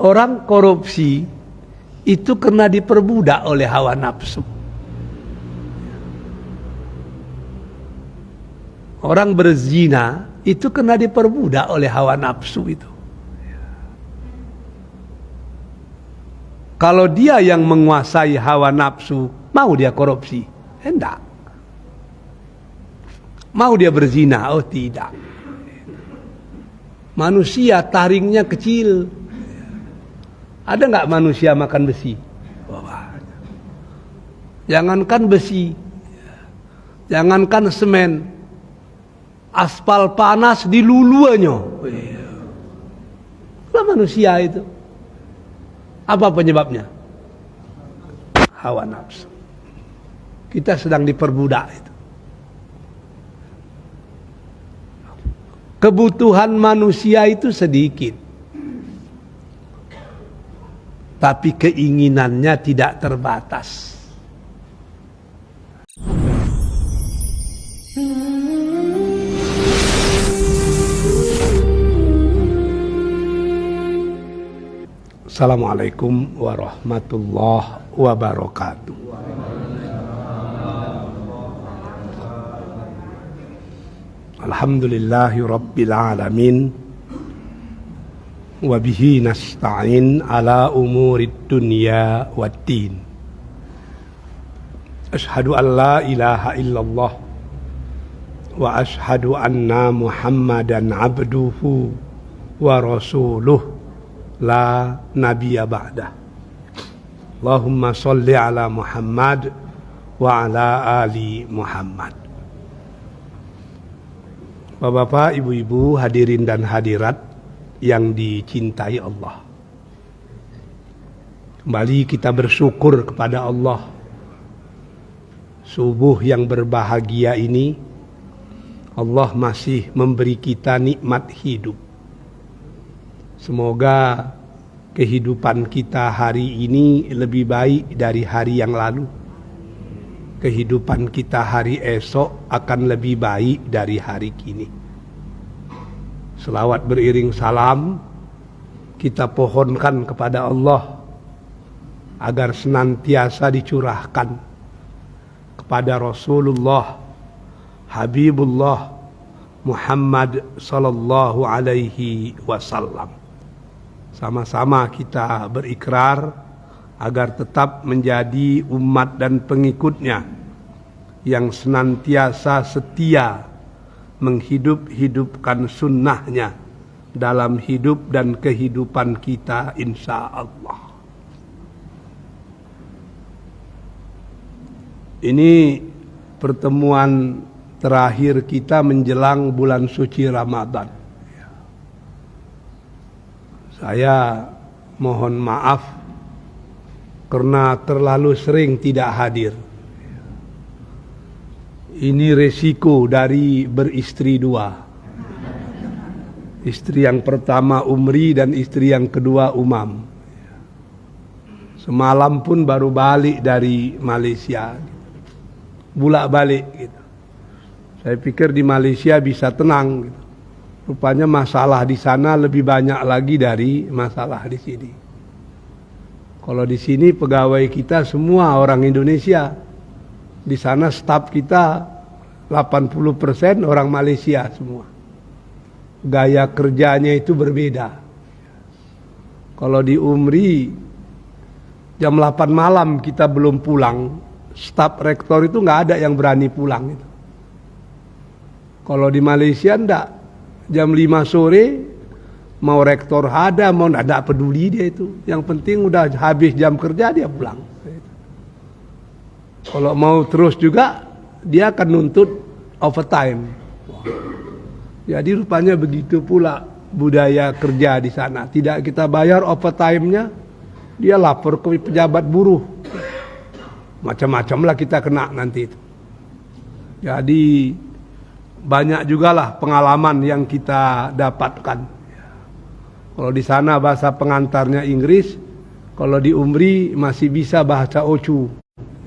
Orang korupsi itu kena diperbudak oleh hawa nafsu. Orang berzina itu kena diperbudak oleh hawa nafsu itu. Kalau dia yang menguasai hawa nafsu, mau dia korupsi? Tidak. Mau dia berzina? Oh tidak. Manusia taringnya kecil. Ada nggak manusia makan besi? Jangankan besi, jangankan semen, aspal panas diluluannya. Lah manusia itu. Apa penyebabnya? Hawa nafsu. Kita sedang diperbudak itu. Kebutuhan manusia itu sedikit, tapi keinginannya tidak terbatas. Assalamualaikum warahmatullahi wabarakatuh. Alhamdulillahi rabbil alamin. Wabihi nasta'in ala umurid dunya waddin. Ashhadu an la ilaha illallah wa ashhadu anna Muhammadan abduhu wa rasuluh la nabiyya ba'dah. Allahumma sholli ala Muhammad wa ala ali Muhammad. Bapak-bapak, ibu-ibu, hadirin dan hadirat yang dicintai Allah, kembali kita bersyukur kepada Allah. Subuh yang berbahagia ini, Allah masih memberi kita nikmat hidup. Semoga kehidupan kita hari ini lebih baik dari hari yang lalu. Kehidupan kita hari esok akan lebih baik dari hari kini. Selawat beriring salam kita pohonkan kepada Allah agar senantiasa dicurahkan kepada Rasulullah Habibullah Muhammad sallallahu alaihi wasallam. Sama-sama kita berikrar agar tetap menjadi umat dan pengikutnya yang senantiasa setia menghidup-hidupkan sunnahnya dalam hidup dan kehidupan kita insya Allah. Ini pertemuan terakhir kita menjelang bulan suci Ramadan. Saya mohon maaf karena terlalu sering tidak hadir. Ini resiko dari beristri dua. Istri yang pertama Umri dan istri yang kedua Umam. Semalam pun baru balik dari Malaysia. Bolak-balik gitu. Saya pikir di Malaysia bisa tenang gitu. Rupanya masalah di sana lebih banyak lagi dari masalah di sini. Kalau di sini pegawai kita semua orang Indonesia. Di sana staf kita 80% orang Malaysia semua. Gaya kerjanya itu berbeda. Kalau di Umri jam 8 malam kita belum pulang, staf rektor itu nggak ada yang berani pulang itu. Kalau di Malaysia enggak. Jam 5 sore mau rektor ada, mau enggak peduli dia itu. Yang penting udah habis jam kerja dia pulang. Kalau mau terus juga dia akan nuntut overtime. Jadi rupanya begitu pula budaya kerja di sana. Tidak kita bayar overtime-nya, dia lapor ke pejabat buruh. Macam-macam lah kita kena nanti itu. Jadi banyak jugalah pengalaman yang kita dapatkan. Kalau di sana bahasa pengantarnya Inggris, kalau di Umri masih bisa bahasa Ocu.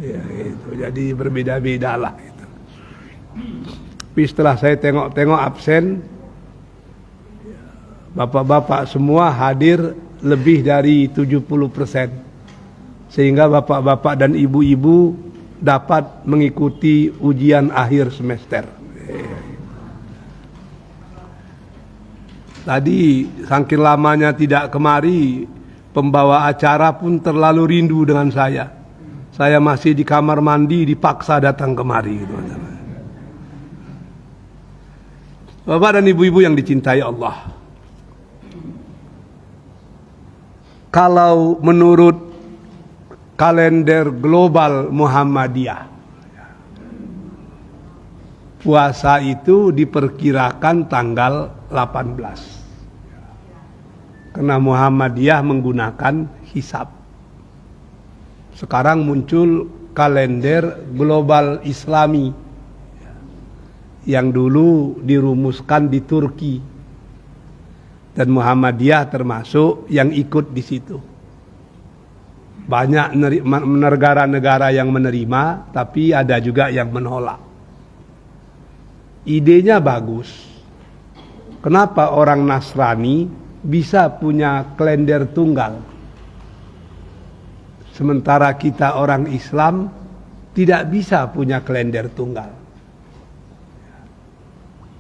Ya, gitu. Jadi berbeda-beda lah. Gitu. Tapi setelah saya tengok-tengok absen, bapak-bapak semua hadir lebih dari 70%. Sehingga bapak-bapak dan ibu-ibu dapat mengikuti ujian akhir semester. Tadi saking lamanya tidak kemari, pembawa acara pun terlalu rindu dengan saya. Saya masih di kamar mandi, dipaksa datang kemari. Gitu. Bapak dan ibu-ibu yang dicintai Allah. Kalau menurut kalender global Muhammadiyah, puasa itu diperkirakan tanggal 18. Karena Muhammadiyah menggunakan hisab. Sekarang muncul kalender global Islami yang dulu dirumuskan di Turki. Dan Muhammadiyah termasuk yang ikut di situ. Banyak negara-negara yang menerima, tapi ada juga yang menolak. Idenya bagus. Kenapa orang Nasrani bisa punya kalender tunggal, sementara kita orang Islam tidak bisa punya kalender tunggal?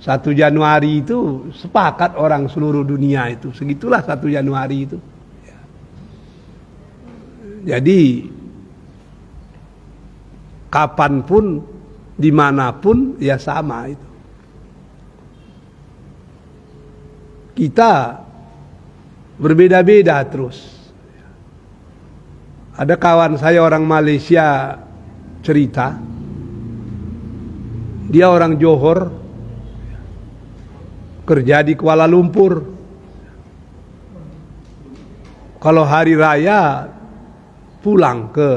1 Januari itu sepakat orang seluruh dunia itu, segitulah 1 Januari itu. Jadi kapanpun, dimanapun ya sama itu. Kita berbeda-beda terus. Ada kawan saya orang Malaysia cerita, dia orang Johor, kerja di Kuala Lumpur. Kalau hari raya pulang ke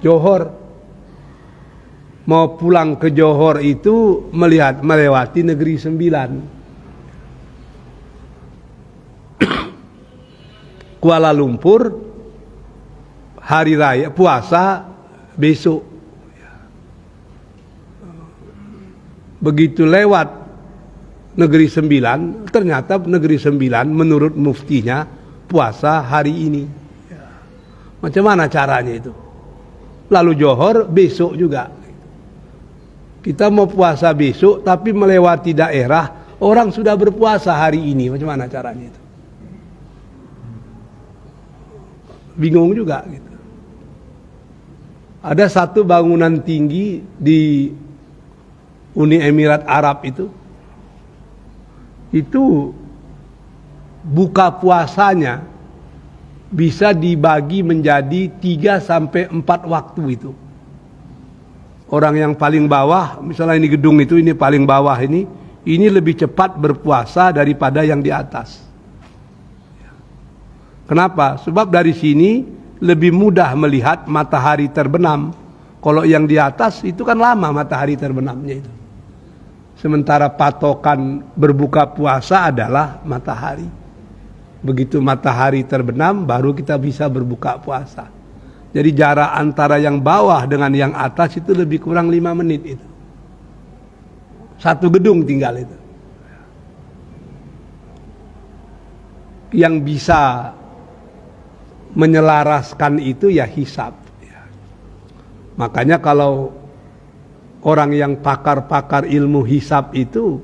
Johor. Mau pulang ke Johor itu melewati Negeri Sembilan. Kuala Lumpur hari raya puasa besok. Begitu lewat Negeri Sembilan, ternyata Negeri Sembilan menurut muftinya puasa hari ini. Macam mana caranya itu? Lalu Johor besok juga. Kita mau puasa besok tapi melewati daerah orang sudah berpuasa hari ini. Macam mana caranya itu? Bingung juga gitu. Ada satu bangunan tinggi di Uni Emirat Arab itu buka puasanya bisa dibagi menjadi 3 sampai 4 waktu itu. Orang yang paling bawah, misalnya ini gedung itu, ini paling bawah ini lebih cepat berpuasa daripada yang di atas. Kenapa? Sebab dari sini lebih mudah melihat matahari terbenam. Kalau yang di atas itu kan lama matahari terbenamnya itu. Sementara patokan berbuka puasa adalah matahari. Begitu matahari terbenam baru kita bisa berbuka puasa. Jadi jarak antara yang bawah dengan yang atas itu lebih kurang 5 menit itu. Satu gedung tinggal itu. Yang bisa menyelaraskan itu ya hisab. Makanya kalau orang yang pakar-pakar ilmu hisab itu,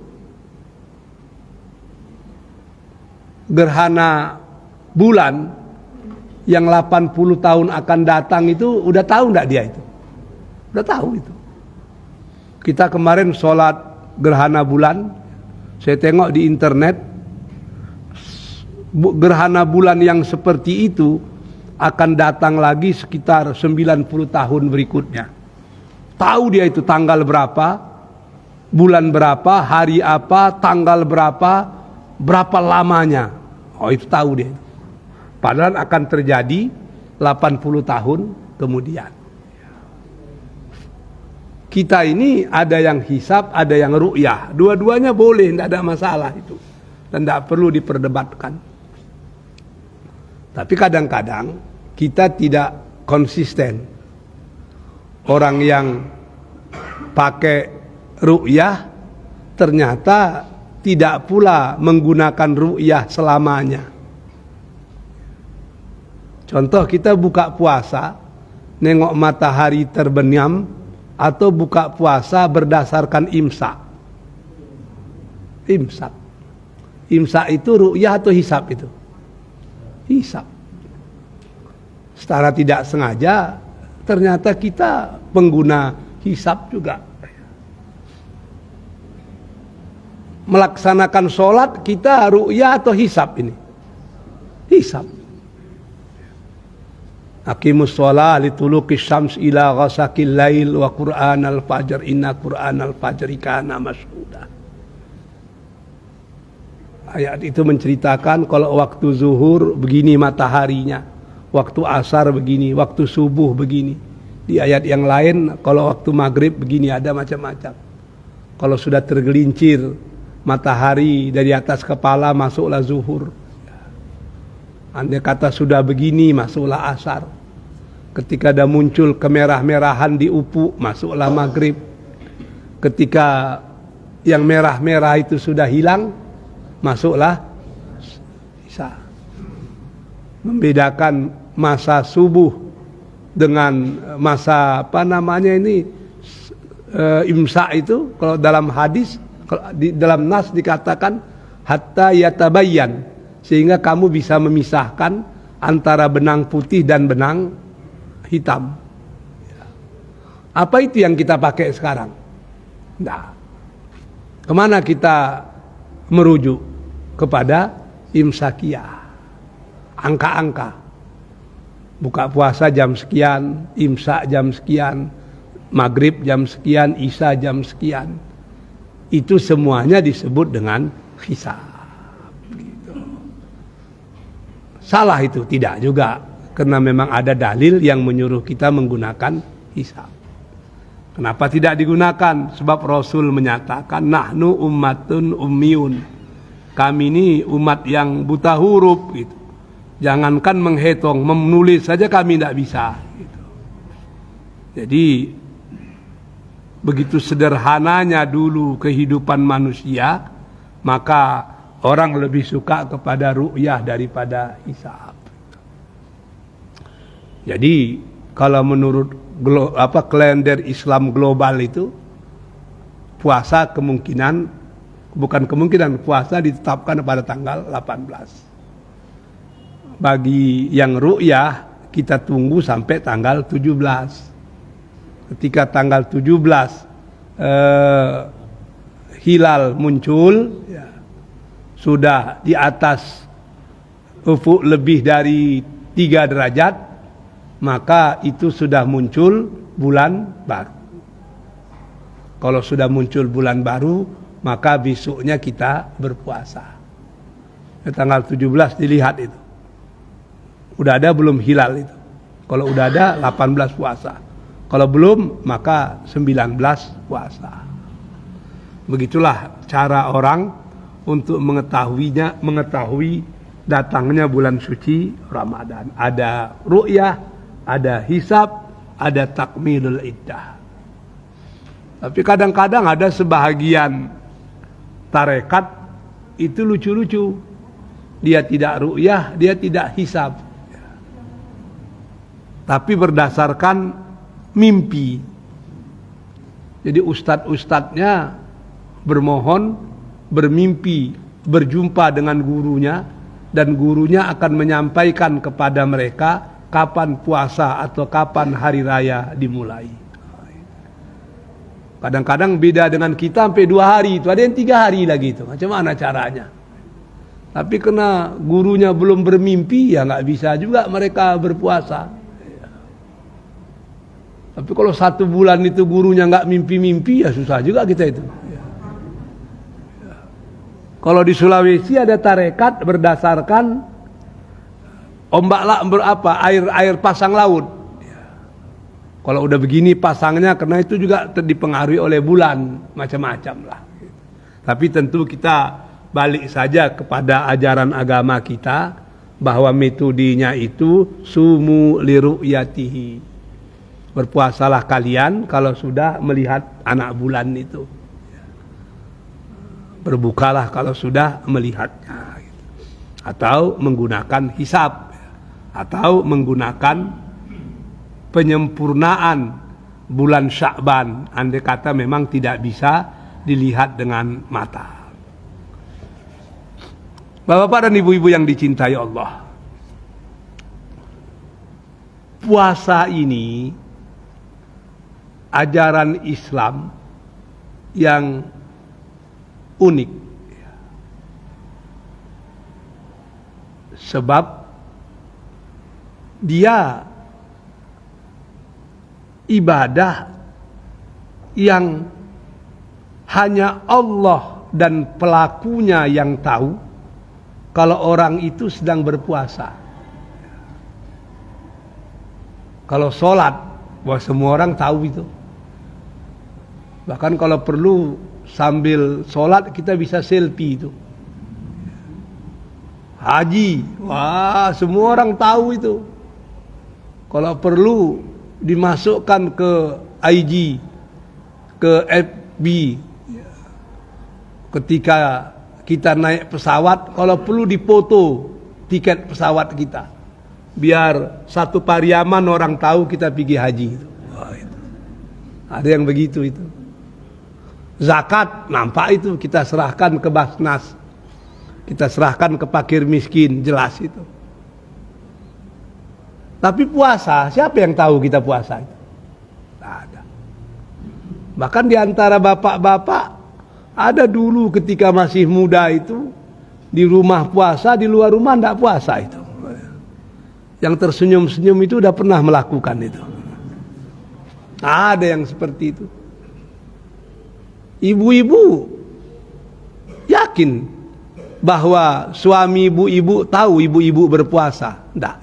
gerhana bulan yang 80 tahun akan datang itu udah tahu enggak dia itu? Udah tahu itu. Kita kemarin sholat gerhana bulan, saya tengok di internet, gerhana bulan yang seperti itu akan datang lagi sekitar 90 tahun berikutnya. Tahu dia itu tanggal berapa, bulan berapa, hari apa, tanggal berapa, berapa lamanya. Oh itu tahu dia. Padahal akan terjadi 80 tahun kemudian. Kita ini ada yang hisab, ada yang ru'yah. Dua-duanya boleh, tidak ada masalah itu. Dan tidak perlu diperdebatkan. Tapi kadang-kadang kita tidak konsisten. Orang yang pakai ru'yah ternyata tidak pula menggunakan ru'yah selamanya. Contoh kita buka puasa, nengok matahari terbenam, atau buka puasa berdasarkan imsak. Imsak. Imsak itu ru'yah atau hisab itu? Hisab. Secara tidak sengaja, ternyata kita pengguna hisab juga. Melaksanakan sholat, kita ru'yah atau hisab ini? Hisab. Aqimus sholat lituluqis syams ila ghasaqil lail wa qur'anal fajr inna qur'anal fajri kana mashhuda. Ayat itu menceritakan kalau waktu zuhur begini mataharinya, waktu asar begini, waktu subuh begini. Di ayat yang lain kalau waktu maghrib begini, ada macam-macam. Kalau sudah tergelincir matahari dari atas kepala, masuklah zuhur. Andai kata sudah begini, masuklah asar. Ketika ada muncul kemerah-merahan di ufuk, masuklah maghrib. Ketika yang merah-merah itu sudah hilang, masuklah isya. Membedakan masa subuh dengan masa imsak itu, kalau dalam hadis, kalau di dalam nas dikatakan hatta yatabayyan, sehingga kamu bisa memisahkan antara benang putih dan benang hitam. Apa itu yang kita pakai sekarang? Nah, kemana kita merujuk? Kepada imsakiyah, angka-angka. Buka puasa jam sekian, imsak jam sekian, maghrib jam sekian, isya jam sekian. Itu semuanya disebut dengan hisab. Gitu. Salah itu? Tidak juga, karena memang ada dalil yang menyuruh kita menggunakan hisab. Kenapa tidak digunakan? Sebab Rasul menyatakan nahnu ummatun ummiyun. Kami ini umat yang buta huruf gitu. Jangankan menghitung, menulis saja kami tidak bisa gitu. Jadi begitu sederhananya dulu kehidupan manusia, maka orang lebih suka kepada ru'yah daripada hisab. Jadi kalau menurut kalender Islam global itu, puasa puasa ditetapkan pada tanggal 18. Bagi yang ru'yah, kita tunggu sampai tanggal 17. Ketika tanggal 17 hilal muncul, ya, sudah di atas ufuk lebih dari 3 derajat, maka itu sudah muncul bulan baru. Kalau sudah muncul bulan baru, maka besoknya kita berpuasa. Tanggal 17 dilihat itu. Udah ada belum hilal itu? Kalau udah ada 18 puasa. Kalau belum maka 19 puasa. Begitulah cara orang untuk mengetahui datangnya bulan suci Ramadan. Ada ru'yah, ada hisab, ada takmilul iddah. Tapi kadang-kadang ada sebahagian tarekat itu lucu-lucu. Dia tidak ru'yah, dia tidak hisab. Tapi berdasarkan mimpi. Jadi ustadz-ustadznya bermohon, bermimpi, berjumpa dengan gurunya, dan gurunya akan menyampaikan kepada mereka kapan puasa atau kapan hari raya dimulai. Kadang-kadang beda dengan kita sampai 2 hari itu, ada yang 3 hari lagi itu. Macam mana caranya? Tapi karena gurunya belum bermimpi, ya nggak bisa juga mereka berpuasa. Tapi kalau 1 bulan itu gurunya nggak mimpi-mimpi, ya susah juga kita itu. Kalau di Sulawesi ada tarekat berdasarkan air pasang laut. Kalau udah begini pasangnya, karena itu juga dipengaruhi oleh bulan, macam-macam lah. Tapi tentu kita balik saja kepada ajaran agama kita, bahwa metodenya itu sumu liru'yatihi. Berpuasalah kalian kalau sudah melihat anak bulan itu. Berbukalah kalau sudah melihatnya. Atau menggunakan hisab. atau menggunakan penyempurnaan bulan Sya'ban, andai kata memang tidak bisa dilihat dengan mata. Bapak-bapak dan ibu-ibu yang dicintai Allah, puasa ini ajaran Islam yang unik, sebab dia ibadah yang hanya Allah dan pelakunya yang tahu kalau orang itu sedang berpuasa. Kalau sholat, wah semua orang tahu itu. Bahkan kalau perlu sambil sholat kita bisa selfie itu. Haji, wah semua orang tahu itu. Kalau perlu dimasukkan ke IG, ke FB. Ketika kita naik pesawat, kalau perlu dipoto tiket pesawat kita, biar satu Pariaman orang tahu kita pergi haji. Wah, itu. Ada yang begitu itu. Zakat, nampak itu kita serahkan ke Basnas, kita serahkan ke fakir miskin, jelas itu. Tapi puasa, siapa yang tahu kita puasa? Tidak ada. Bahkan di antara bapak-bapak, ada dulu ketika masih muda itu, di rumah puasa, di luar rumah tidak puasa itu. Yang tersenyum-senyum itu udah pernah melakukan itu. Ada yang seperti itu. Ibu-ibu yakin bahwa suami ibu-ibu tahu ibu-ibu berpuasa? Tidak.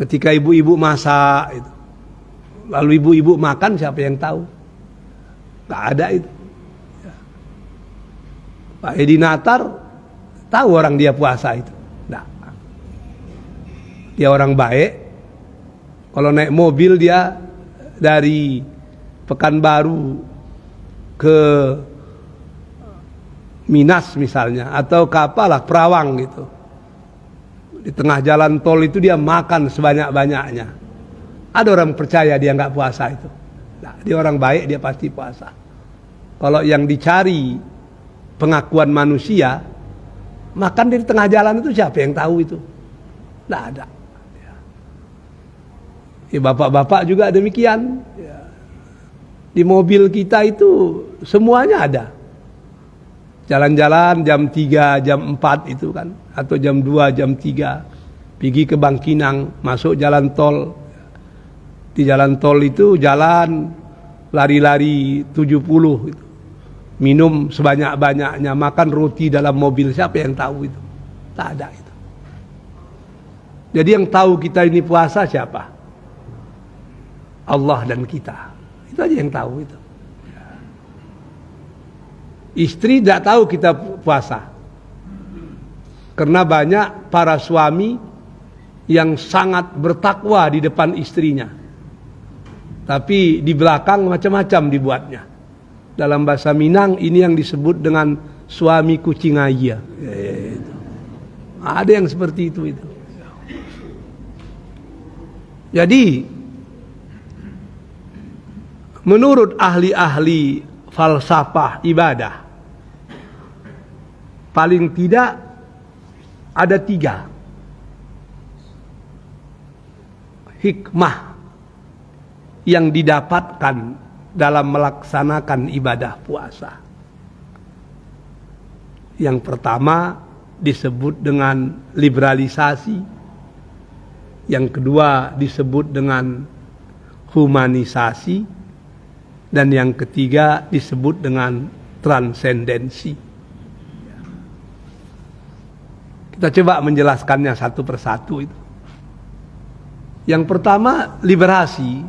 Ketika ibu-ibu masak itu, lalu ibu-ibu makan, siapa yang tahu? Gak ada itu. Pak Edi Natar tahu orang dia puasa itu? Nggak. Dia orang baik. Kalau naik mobil dia dari Pekanbaru ke Minas misalnya, atau ke apalah, Perawang gitu. Di tengah jalan tol itu dia makan sebanyak-banyaknya. Ada orang percaya dia nggak puasa itu? Nah, dia orang baik, dia pasti puasa. Kalau yang dicari pengakuan manusia, makan di tengah jalan itu siapa yang tahu itu? Nggak ada. Ya, bapak-bapak juga demikian. Ya. Di mobil kita itu semuanya ada. Jalan-jalan jam 3, jam 4 itu kan, atau jam 2, jam 3, pergi ke Bangkinang, masuk jalan tol. Di jalan tol itu jalan lari-lari 70 gitu. Minum sebanyak-banyaknya, makan roti dalam mobil, siapa yang tahu itu? Tak ada itu. Jadi yang tahu kita ini puasa siapa? Allah dan kita. Itu aja yang tahu itu. Istri tidak tahu kita puasa. Karena banyak para suami yang sangat bertakwa di depan istrinya, tapi di belakang macam-macam dibuatnya. Dalam bahasa Minang ini yang disebut dengan suami kucing ayah. Ada yang seperti itu. Jadi menurut ahli-ahli falsafah ibadah, paling tidak ada 3 hikmah yang didapatkan dalam melaksanakan ibadah puasa. Yang pertama disebut dengan liberalisasi, yang kedua disebut dengan humanisasi, dan yang ketiga disebut dengan transendensi. Kita coba menjelaskannya satu persatu itu. Yang pertama liberasi,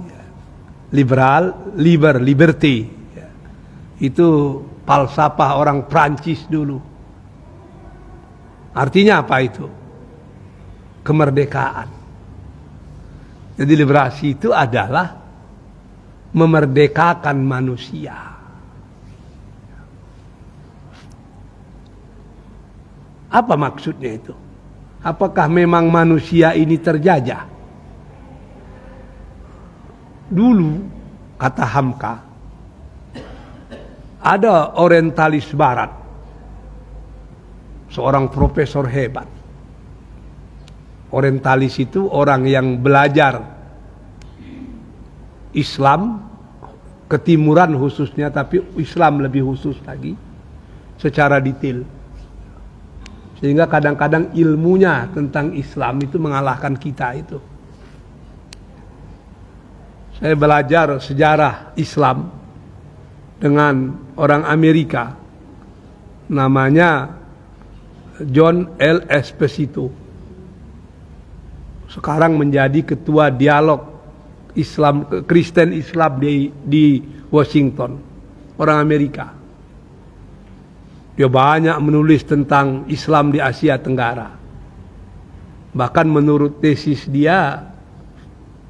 liberty. Itu falsafah orang Prancis dulu. Artinya apa itu? Kemerdekaan. Jadi liberasi itu adalah memerdekakan manusia. Apa maksudnya itu? Apakah memang manusia ini terjajah? Dulu, kata Hamka, ada orientalis barat, seorang profesor hebat. Orientalis itu orang yang belajar Islam, ketimuran khususnya, tapi Islam lebih khusus lagi, secara detail. Sehingga kadang-kadang ilmunya tentang Islam itu mengalahkan kita itu. Saya belajar sejarah Islam dengan orang Amerika, namanya John L. Esposito. Sekarang menjadi ketua dialog Islam, Kristen Islam di Washington, orang Amerika. Dia banyak menulis tentang Islam di Asia Tenggara. Bahkan menurut tesis dia,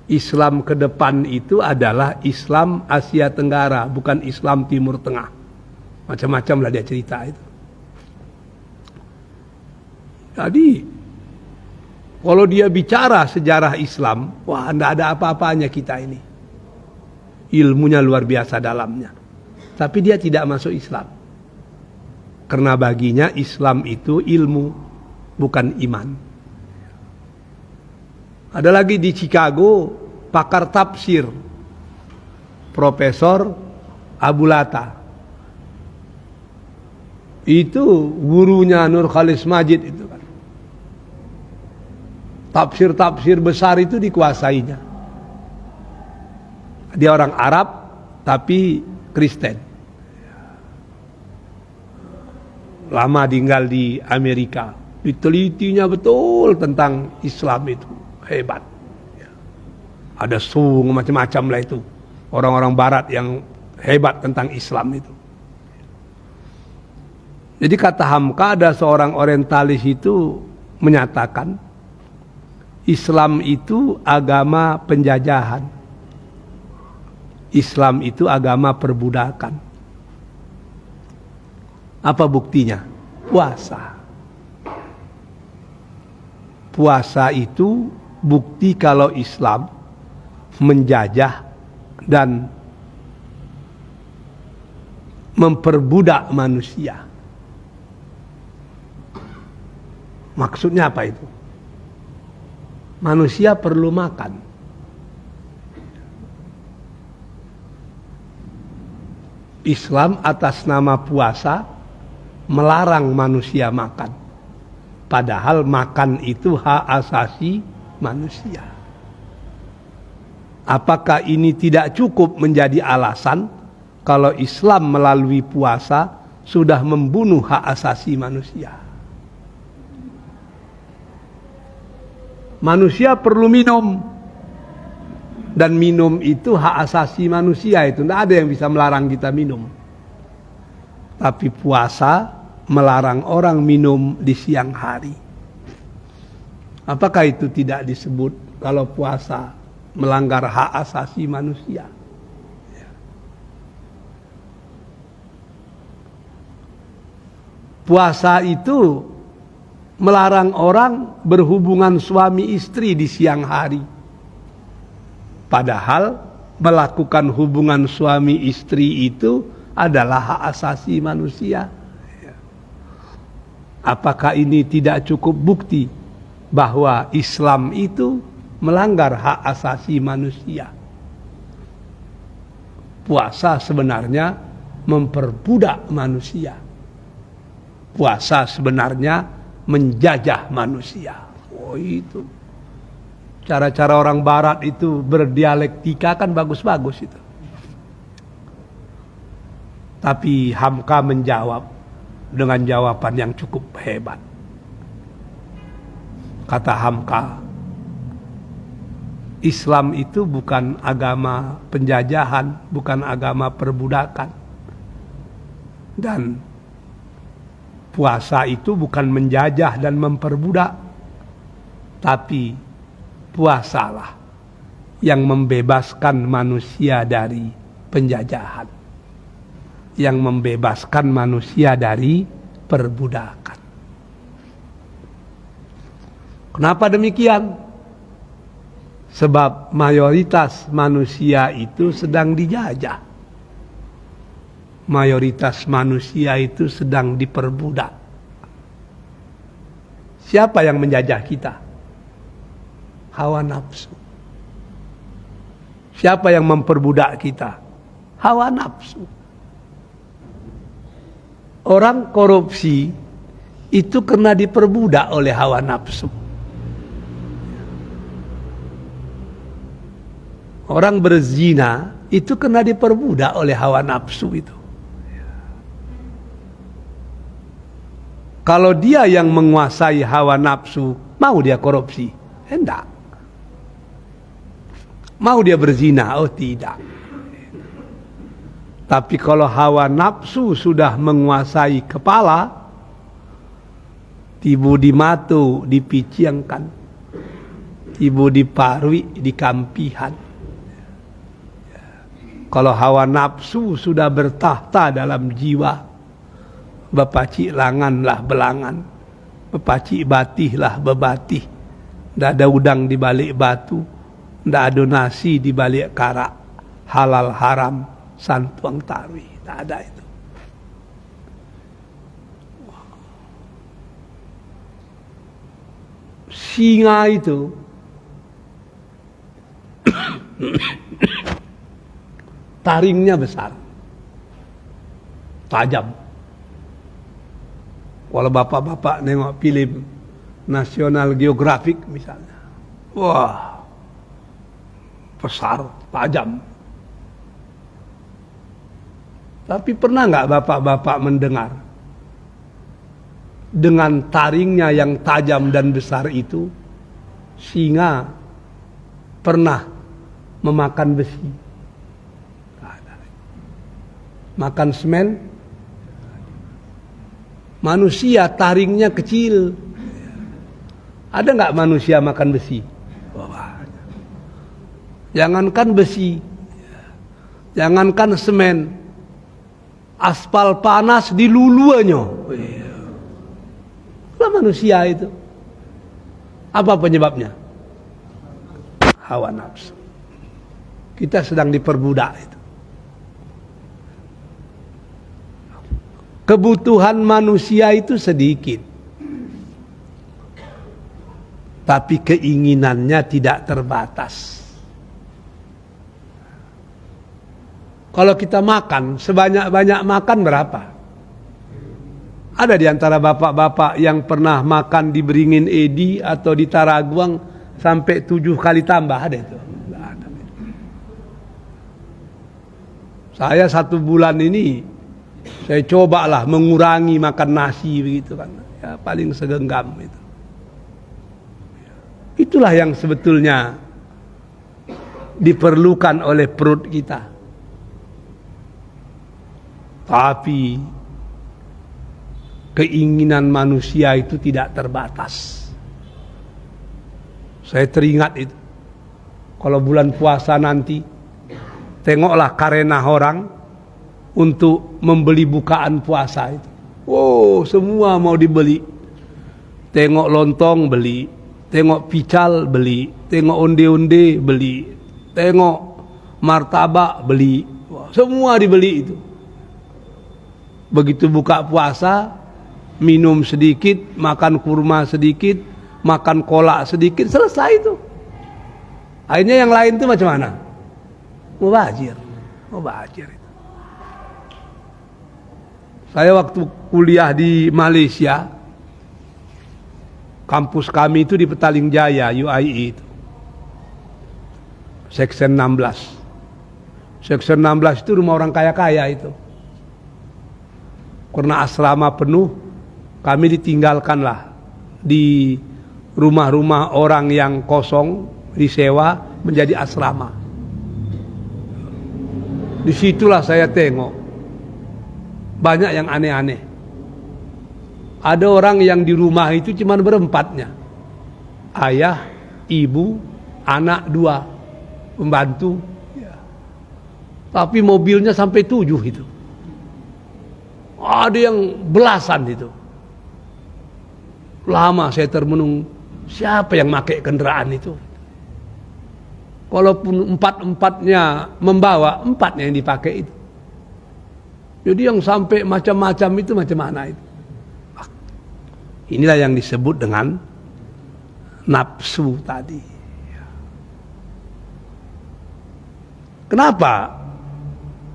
Islam ke depan itu adalah Islam Asia Tenggara, bukan Islam Timur Tengah. Macam-macam lah dia cerita itu. Jadi, kalau dia bicara sejarah Islam, wah, tidak ada apa-apanya kita ini. Ilmunya luar biasa dalamnya. Tapi dia tidak masuk Islam. Karena baginya Islam itu ilmu, bukan iman. Ada lagi di Chicago, pakar tafsir, Profesor Abulata. Itu gurunya Nur Khalis Majid itu kan. Tafsir-tafsir besar itu dikuasainya. Dia orang Arab tapi Kristen. Lama tinggal di Amerika. Ditelitinya betul tentang Islam itu. Hebat. Ada sung macam-macam lah itu. Orang-orang barat yang hebat tentang Islam itu. Jadi kata Hamka, ada seorang orientalis itu menyatakan Islam itu agama penjajahan. Islam itu agama perbudakan. Apa buktinya? Puasa. Puasa itu bukti kalau Islam menjajah dan memperbudak manusia. Maksudnya apa itu? Manusia perlu makan. Islam atas nama puasa melarang manusia makan. Padahal makan itu hak asasi manusia. Apakah ini tidak cukup menjadi alasan kalau Islam melalui puasa sudah membunuh hak asasi manusia? Manusia perlu minum, dan minum itu hak asasi manusia itu. Tidak ada yang bisa melarang kita minum. Tapi puasa melarang orang minum di siang hari. Apakah itu tidak disebut kalau puasa melanggar hak asasi manusia? Puasa itu melarang orang berhubungan suami istri di siang hari. Padahal melakukan hubungan suami istri itu adalah hak asasi manusia. Apakah ini tidak cukup bukti bahwa Islam itu melanggar hak asasi manusia? Puasa sebenarnya memperbudak manusia. Puasa sebenarnya menjajah manusia. Oh, itu. Cara-cara orang barat itu berdialektika kan bagus-bagus itu. Tapi Hamka menjawab dengan jawaban yang cukup hebat. Kata Hamka, Islam itu bukan agama penjajahan, bukan agama perbudakan. Dan puasa itu bukan menjajah dan memperbudak, tapi puasalah yang membebaskan manusia dari penjajahan, yang membebaskan manusia dari perbudakan. Kenapa demikian? Sebab mayoritas manusia itu sedang dijajah. Mayoritas manusia itu sedang diperbudak. Siapa yang menjajah kita? Hawa nafsu. Siapa yang memperbudak kita? Hawa nafsu. Orang korupsi itu karena diperbudak oleh hawa nafsu. Orang berzina itu karena diperbudak oleh hawa nafsu itu. Kalau dia yang menguasai hawa nafsu, mau dia korupsi? Tidak. Mau dia berzina? Oh tidak. Tapi kalau hawa nafsu sudah menguasai kepala, tibu di matu dipiciangkan, tibu di parwi dikampihan. Kalau hawa nafsu sudah bertahta dalam jiwa, bepacik langanlah belangan, bepacik batihlah bebatih. Tidak ada udang di balik batu, tidak ada nasi di balik karak, halal haram santuang tarwi, tak ada itu. Singa itu taringnya besar, tajam. Kalau bapak-bapak nengok film National Geographic misalnya, wah, besar, tajam. Tapi pernah nggak bapak-bapak mendengar dengan taringnya yang tajam dan besar itu, singa pernah memakan besi? Makan semen? Manusia taringnya kecil. Ada nggak manusia makan besi? Jangankan besi, jangankan semen, aspal panas diluluannya. Lah manusia itu. Apa penyebabnya? Hawa nafsu. Kita sedang diperbudak itu. Kebutuhan manusia itu sedikit, tapi keinginannya tidak terbatas. Kalau kita makan, sebanyak-banyak makan berapa? Ada di antara bapak-bapak yang pernah makan di Beringin Edi atau di Taraguang sampai 7 kali tambah? Ada itu? Tidak ada. Saya 1 bulan ini saya cobalah mengurangi makan nasi begitu kan. Ya, paling segenggam itu. Itulah yang sebetulnya diperlukan oleh perut kita. Tapi keinginan manusia itu tidak terbatas. Saya teringat itu. Kalau bulan puasa nanti, tengoklah karena orang untuk membeli bukaan puasa itu. Oh, semua mau dibeli. Tengok lontong beli, tengok pical beli, tengok onde-onde beli, tengok martabak beli. Wah, semua dibeli itu. Begitu buka puasa, minum sedikit, makan kurma sedikit, makan kolak sedikit, selesai itu. Akhirnya yang lain itu macam mana? Mubazir. Mubazir. Saya waktu kuliah di Malaysia, kampus kami itu di Petaling Jaya, UIE itu. Section 16. Section 16 itu rumah orang kaya-kaya itu. Karena asrama penuh, kami ditinggalkanlah di rumah-rumah orang yang kosong, disewa menjadi asrama. Disitulah saya tengok banyak yang aneh-aneh. Ada orang yang di rumah itu cuma berempatnya. Ayah, ibu, anak 2, pembantu. Tapi mobilnya sampai 7 itu. Ada yang belasan itu. Lama saya termenung, Siapa yang pakai kendaraan itu? Walaupun empat-empatnya membawa, empatnya yang dipakai itu. Jadi yang sampai macam-macam itu macam mana itu? Inilah yang disebut dengan nafsu tadi. Kenapa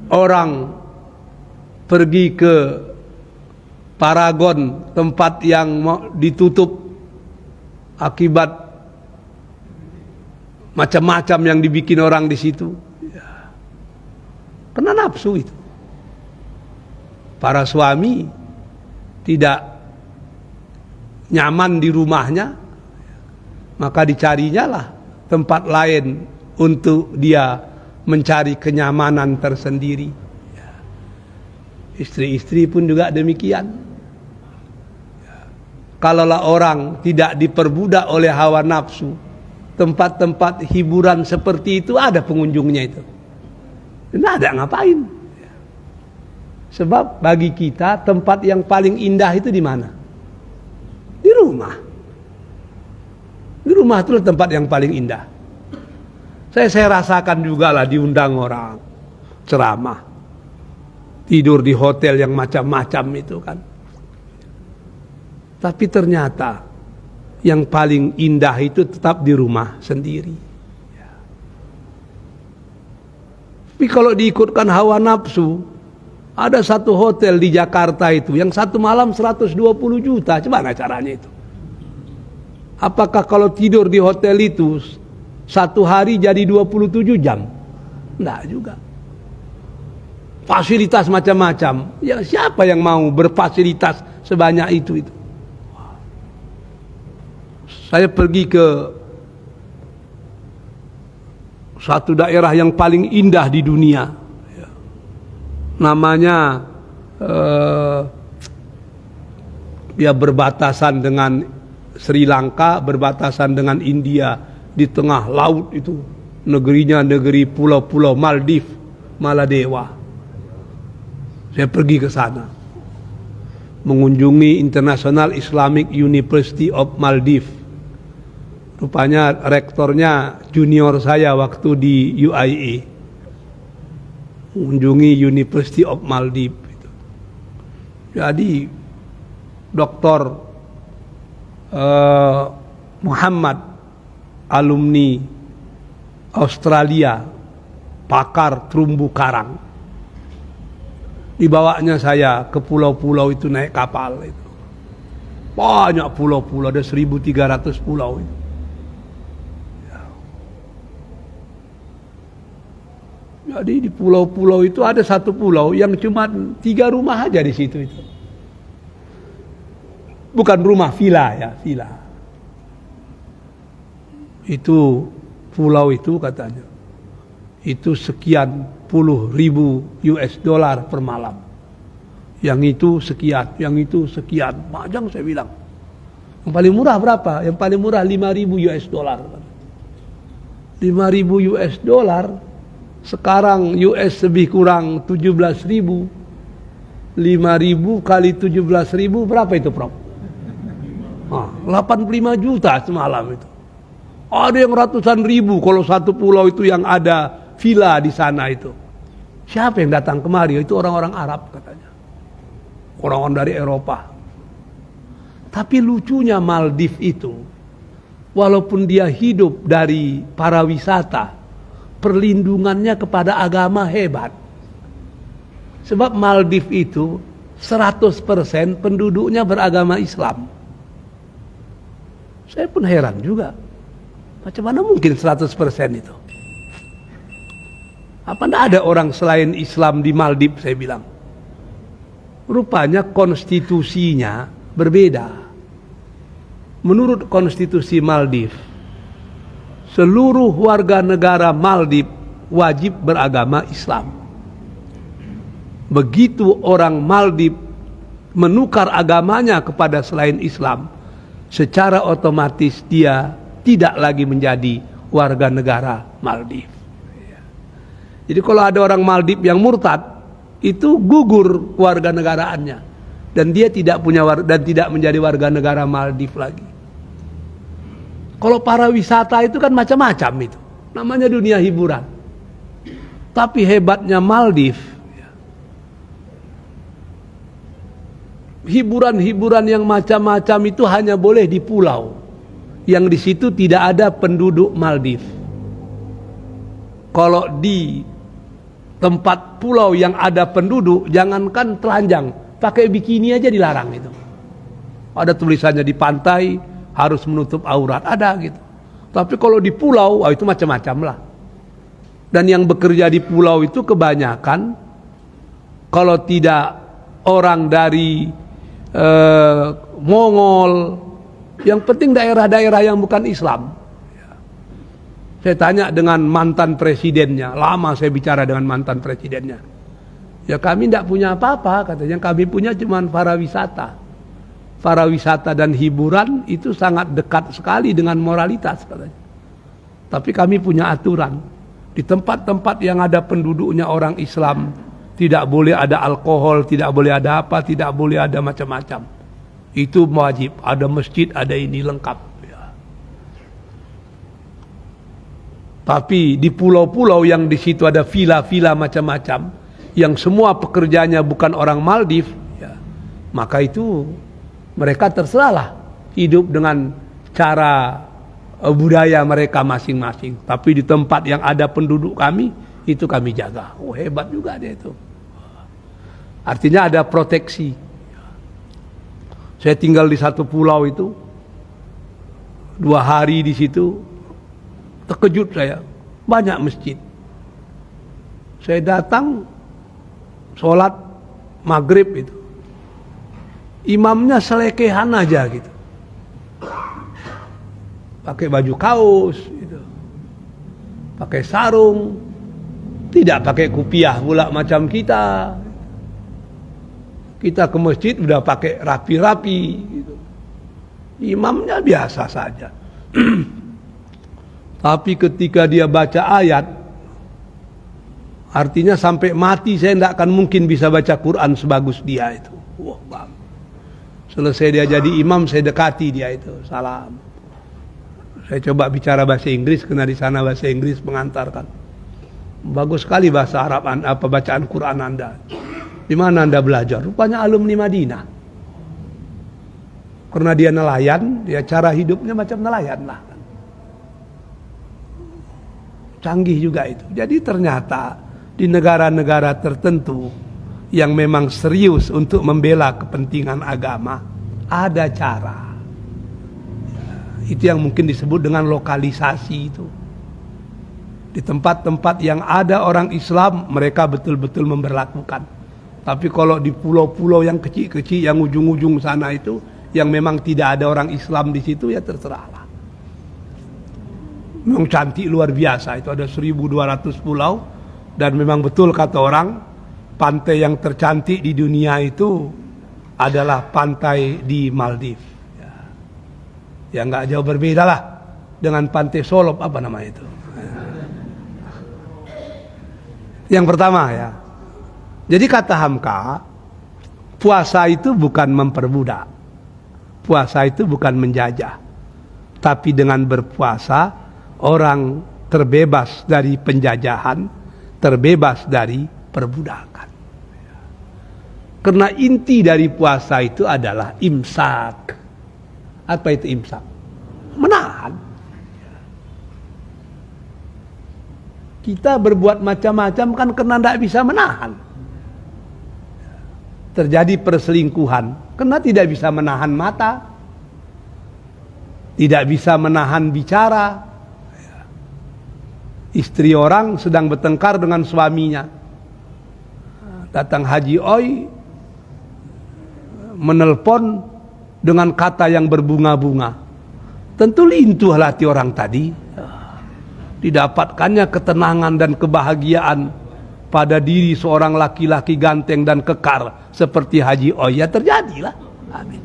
orang pergi ke Paragon, tempat yang ditutup akibat macam-macam yang dibikin orang di situ? Karena nafsu itu. Para suami tidak nyaman di rumahnya, maka dicarinya lah tempat lain untuk dia mencari kenyamanan tersendiri. Istri-istri pun juga demikian. Kalaulah orang tidak diperbudak oleh hawa nafsu, tempat-tempat hiburan seperti itu ada pengunjungnya itu. Tidak ada ngapain. Sebab bagi kita tempat yang paling indah itu di mana? Di rumah. Di rumah itu tempat yang paling indah. Saya rasakan juga lah diundang orang ceramah, tidur di hotel yang macam-macam itu kan. Tapi ternyata yang paling indah itu tetap di rumah sendiri. Tapi kalau diikutkan hawa nafsu, ada satu hotel di Jakarta itu yang satu malam 120 juta. Gimana caranya itu? Apakah kalau tidur di hotel itu satu hari jadi 27 jam? Enggak juga. Fasilitas macam-macam. Ya siapa yang mau berfasilitas sebanyak itu? Saya pergi ke satu daerah yang paling indah di dunia. Namanya dia berbatasan dengan Sri Lanka, berbatasan dengan India, di tengah laut itu. Negerinya negeri pulau-pulau Maldives, Maladewa. Saya pergi ke sana, mengunjungi International Islamic University of Maldives. Rupanya rektornya junior saya waktu di UIA. Mengunjungi University of Maldives. Jadi Dr. Muhammad, alumni Australia, pakar terumbu karang, dibawanya saya ke pulau-pulau itu naik kapal itu. Banyak pulau-pulau, ada 1.300 pulau itu. Jadi di pulau-pulau itu ada satu pulau yang cuma 3 rumah aja di situ itu. Bukan rumah, villa ya, villa. Itu pulau itu katanya, itu sekian puluh ribu US dollar per malam. Yang itu sekian, yang itu sekian. Majang saya bilang. Yang paling murah berapa? Yang paling murah 5.000 US dollar. 5.000 US dollar. Sekarang US lebih kurang 17.000. 5.000 kali 17.000 berapa itu, Prof? 85 juta semalam itu. Ada yang ratusan ribu kalau satu pulau itu yang ada villa di sana itu. Siapa yang datang kemari? Itu orang-orang Arab katanya. Orang-orang dari Eropa. Tapi lucunya Maldives itu, walaupun dia hidup dari para wisata, perlindungannya kepada agama hebat. Sebab Maldives itu 100% penduduknya beragama Islam. Saya pun heran juga. Macam mana mungkin 100% itu? Apa tidak ada orang selain Islam di Maldives, saya bilang. Rupanya konstitusinya berbeda. Menurut konstitusi Maldives, seluruh warga negara Maldives wajib beragama Islam. Begitu orang Maldives menukar agamanya kepada selain Islam, secara otomatis dia tidak lagi menjadi warga negara Maldives. Jadi kalau ada orang Maldives yang murtad, itu gugur warga negaraannya, dan dia tidak punya dan tidak menjadi warga negara Maldives lagi. Kalau para wisata itu kan macam-macam itu. Namanya dunia hiburan. Tapi hebatnya Maldives, hiburan-hiburan yang macam-macam itu hanya boleh di pulau yang di situ tidak ada penduduk Maldives. Kalau di tempat pulau yang ada penduduk, jangankan telanjang, pakai bikini aja dilarang itu. Ada tulisannya di pantai harus menutup aurat, ada gitu. Tapi kalau di pulau, itu macam-macam lah. Dan yang bekerja di pulau itu kebanyakan, kalau tidak orang dari Mongol, yang penting daerah-daerah yang bukan Islam. Saya tanya dengan mantan presidennya, lama saya bicara dengan mantan presidennya. Ya kami tidak punya apa-apa, katanya. Kami punya cuma para wisata. Para wisata dan hiburan itu sangat dekat sekali dengan moralitas, katanya. Tapi kami punya aturan. Di tempat-tempat yang ada penduduknya orang Islam, tidak boleh ada alkohol, tidak boleh ada apa, tidak boleh ada macam-macam. Itu wajib. Ada masjid, ada ini lengkap. Ya. Tapi di pulau-pulau yang di situ ada villa-villa macam-macam, yang semua pekerjanya bukan orang Maldives, ya, maka itu mereka terserahlah hidup dengan cara budaya mereka masing-masing. Tapi di tempat yang ada penduduk kami, itu kami jaga. Oh, hebat juga dia itu. Artinya ada proteksi. Saya tinggal di satu pulau itu 2 hari di situ, terkejut saya, banyak masjid. Saya datang sholat maghrib itu, imamnya selekehan aja gitu, pakai baju kaos gitu, pakai sarung, tidak pakai kupiah pula macam kita. Kita ke masjid udah pakai rapi-rapi gitu. Imamnya biasa saja. Tapi ketika dia baca ayat, artinya sampai mati saya tidak akan mungkin bisa baca Quran sebagus dia itu. Wah, selesai dia jadi imam, saya dekati dia itu, salam. Saya coba bicara bahasa Inggris, karena di sana bahasa Inggris mengantarkan. Bagus sekali bahasa Arab, apa bacaan Quran Anda. Di mana Anda belajar? Rupanya alumni Madinah. Karena dia nelayan, dia cara hidupnya macam nelayan lah. Canggih juga itu. Jadi ternyata di negara-negara tertentu yang memang serius untuk membela kepentingan agama, ada cara. Itu yang mungkin disebut dengan lokalisasi itu. Di tempat-tempat yang ada orang Islam, mereka betul-betul memberlakukan. Tapi kalau di pulau-pulau yang kecil-kecil, yang ujung-ujung sana itu, yang memang tidak ada orang Islam di situ, ya terserahlah. Memang cantik luar biasa, itu ada 1.200 pulau, dan memang betul kata orang, pantai yang tercantik di dunia itu adalah pantai di Maldives. Ya nggak jauh berbeda lah dengan pantai Solop, apa nama itu. Yang pertama ya. Jadi kata Hamka, puasa itu bukan memperbudak. Puasa itu bukan menjajah. Tapi dengan berpuasa, orang terbebas dari penjajahan, terbebas dari perbudakan. Karena inti dari puasa itu adalah imsak. Apa itu imsak? Menahan. Kita berbuat macam-macam kan karena tidak bisa menahan. Terjadi perselingkuhan karena tidak bisa menahan mata, tidak bisa menahan bicara. Istri orang sedang bertengkar dengan suaminya, datang Haji Oi menelpon dengan kata yang berbunga-bunga. Tentu lintuh hati orang tadi. Didapatkannya ketenangan dan kebahagiaan pada diri seorang laki-laki ganteng dan kekar seperti Haji Oi, ya terjadilah. Amin.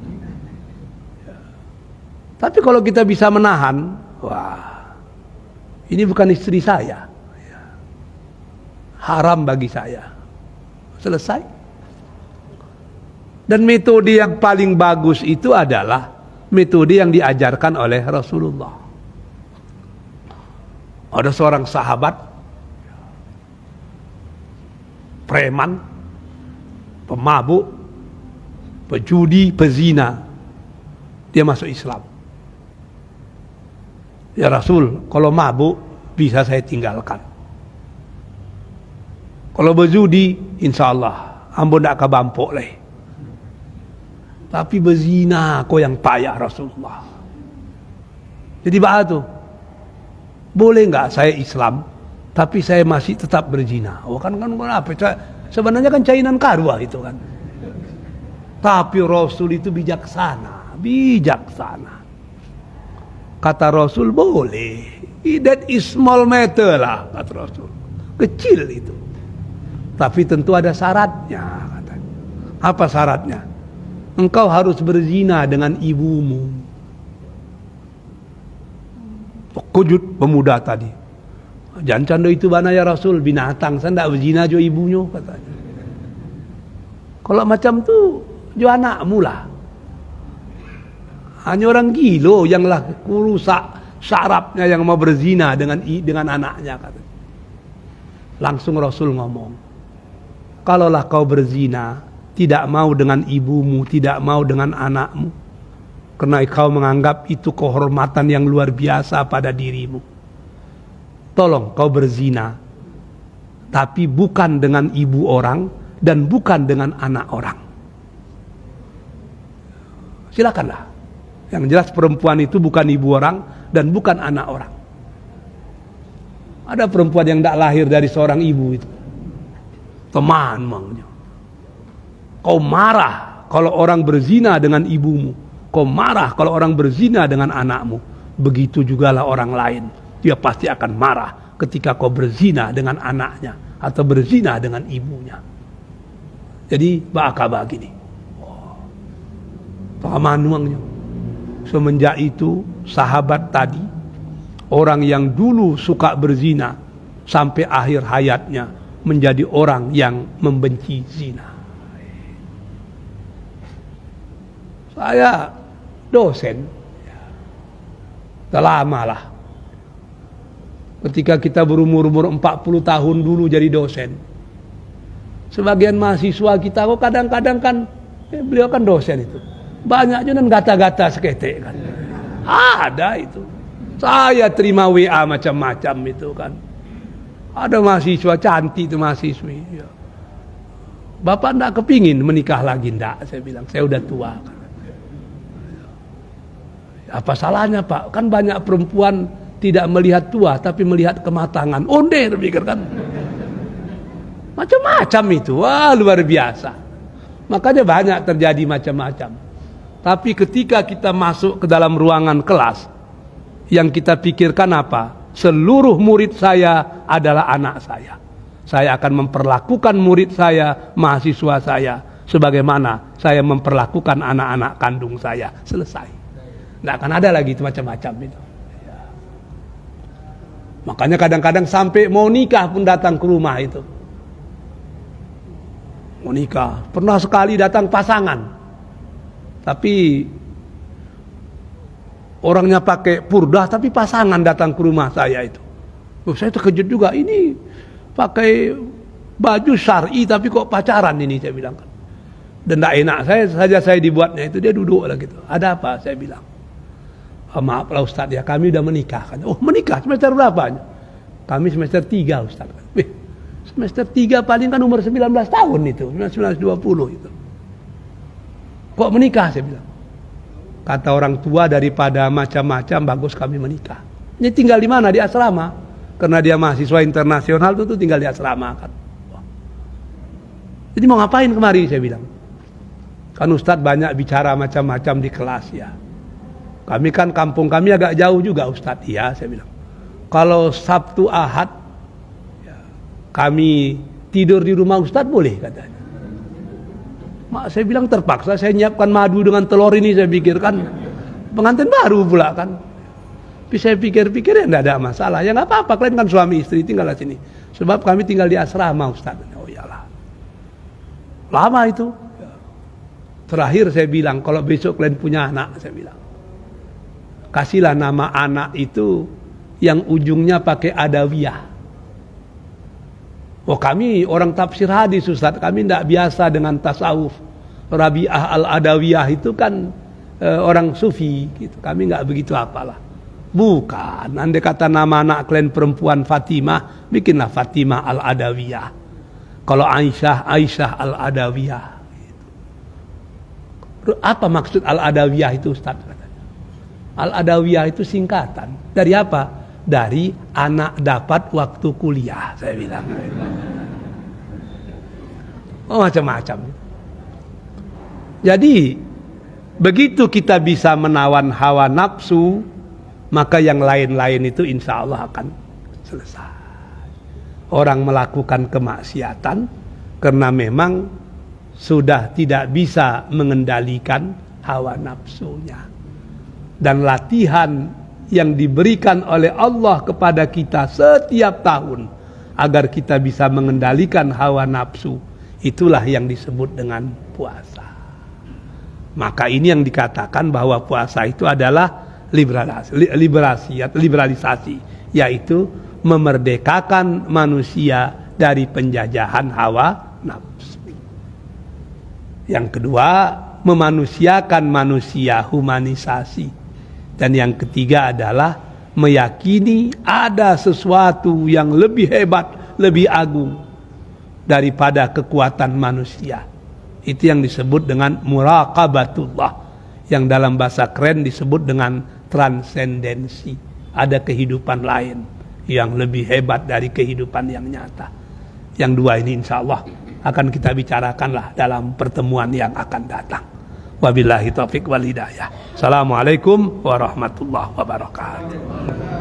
Tapi kalau kita bisa menahan, wah, ini bukan istri saya, haram bagi saya. Selesai. Dan metode yang paling bagus itu adalah metode yang diajarkan oleh Rasulullah. Ada seorang sahabat, preman, pemabuk, pejudi, pezina. Dia masuk Islam. Ya Rasul, kalau mabuk bisa saya tinggalkan. Kalau berjudi, insya Allah, ampun tak kebampuk leh. Tapi berzina kau yang payah Rasulullah. Jadi bah tu, boleh enggak saya Islam, tapi saya masih tetap berzina? Oh kan apa? Sebenarnya kan cainan karwa itu kan. Tapi Rasul itu bijaksana. Kata Rasul boleh. That is small matter lah, kata Rasul. Kecil itu. Tapi tentu ada syaratnya, katanya. Apa syaratnya? Engkau harus berzina dengan ibumu. Kejut pemuda tadi. Jangan canda itu bana ya Rasul, binatang. Saya tidak berzina jo ibunya, katanya. Kalau macam tu, jo anakmu lah. Hanya orang gilo yang lah rusak syarafnya yang mau berzina dengan anaknya, katanya. Langsung Rasul ngomong, kalaulah kau berzina, tidak mau dengan ibumu, tidak mau dengan anakmu, karena kau menganggap itu kehormatan yang luar biasa pada dirimu. Tolong kau berzina, tapi bukan dengan ibu orang dan bukan dengan anak orang. Silakanlah. Yang jelas perempuan itu bukan ibu orang dan bukan anak orang. Ada perempuan yang tidak lahir dari seorang ibu itu. Teman mangnya. Kau marah kalau orang berzina dengan ibumu. Kau marah kalau orang berzina dengan anakmu. Begitu jugalah orang lain. Dia pasti akan marah ketika kau berzina dengan anaknya atau berzina dengan ibunya. Jadi bakal begini. Teman mangnya. Semenjak itu sahabat tadi, orang yang dulu suka berzina sampai akhir hayatnya menjadi orang yang membenci zina. Saya dosen, sudah lama lah. Ketika kita berumur 40 tahun dulu jadi dosen, sebagian mahasiswa kita kok kadang-kadang kan, beliau kan dosen itu, banyak juga gata-gata seketek kan. Ada itu. Saya terima WA macam-macam itu kan. Ada mahasiswa cantik itu mahasiswi. Ya. Bapak enggak kepingin menikah lagi enggak? Saya bilang, saya udah tua kan. Apa salahnya Pak? Kan banyak perempuan tidak melihat tua tapi melihat kematangan. Onde pikir kan. Macam-macam itu. Wah, luar biasa. Makanya banyak terjadi macam-macam. Tapi ketika kita masuk ke dalam ruangan kelas, yang kita pikirkan apa? Seluruh murid saya adalah anak saya. Saya akan memperlakukan murid saya, mahasiswa saya, sebagaimana saya memperlakukan anak-anak kandung saya. Selesai. Nggak akan ada lagi itu macam-macam itu. Ya. Makanya kadang-kadang sampai mau nikah pun datang ke rumah itu. Mau nikah. Pernah sekali datang pasangan. Tapi orangnya pakai purdah, tapi pasangan datang ke rumah saya itu. Saya terkejut juga, ini pakai baju syar'i tapi kok pacaran ini, saya bilang. Dan tidak enak, saya dibuatnya itu, dia duduk lah gitu. Ada apa? Saya bilang. Maaf lah Ustaz ya, kami udah menikah. Oh menikah, semester berapa? Kami semester 3 Ustaz. Semester 3 paling kan umur 19 tahun itu, 1920 itu. Kok menikah, saya bilang. Kata orang tua, daripada macam-macam bagus kami menikah. Ini tinggal di mana? Di asrama. Karena dia mahasiswa internasional tuh tinggal di asrama kan. Jadi mau ngapain kemari, saya bilang. Kan Ustadz banyak bicara macam-macam di kelas ya. Kami kan kampung kami agak jauh juga Ustadz. Iya, saya bilang. Kalau Sabtu Ahad ya, kami tidur di rumah Ustadz boleh, katanya. Mak, saya bilang terpaksa saya nyiapkan madu dengan telur ini, saya pikirkan pengantin baru pula kan. Tapi saya pikir-pikir ya tidak ada masalah. Ya nggak apa-apa, kalian kan suami istri tinggal di sini. Sebab kami tinggal di asrama Ustaz. Oh iyalah. Lama itu. Terakhir saya bilang, kalau besok kalian punya anak, saya bilang, kasihlah nama anak itu yang ujungnya pakai adawiyah. Oh, kami orang tafsir hadis, Ustaz, kami tidak biasa dengan tasawuf. Rabi'ah al-Adawiyah itu kan orang sufi gitu. Kami nggak begitu apalah. Bukan, andai kata nama anak kalian perempuan Fatimah, bikinlah Fatimah al-Adawiyah. Kalau Aisyah, Aisyah al-Adawiyah. Apa maksud al-Adawiyah itu, Ustaz? Al-Adawiyah itu singkatan. Dari apa? Dari anak dapat waktu kuliah, saya bilang. Oh, macam-macam. Jadi, begitu kita bisa menawan hawa nafsu, maka yang lain-lain itu insya Allah akan selesai. Orang melakukan kemaksiatan karena memang sudah tidak bisa mengendalikan hawa nafsunya. Dan latihan yang diberikan oleh Allah kepada kita setiap tahun agar kita bisa mengendalikan hawa nafsu, itulah yang disebut dengan puasa. Maka ini yang dikatakan bahwa puasa itu adalah liberalisasi, yaitu memerdekakan manusia dari penjajahan hawa nafsu. Yang kedua, memanusiakan manusia, humanisasi. Dan yang ketiga adalah meyakini ada sesuatu yang lebih hebat, lebih agung daripada kekuatan manusia. Itu yang disebut dengan muraqabatullah, yang dalam bahasa keren disebut dengan transendensi. Ada kehidupan lain yang lebih hebat dari kehidupan yang nyata. Yang dua ini insya Allah akan kita bicarakanlah dalam pertemuan yang akan datang. Wabillahi taufiq wal hidayah. Assalamualaikum warahmatullahi wabarakatuh.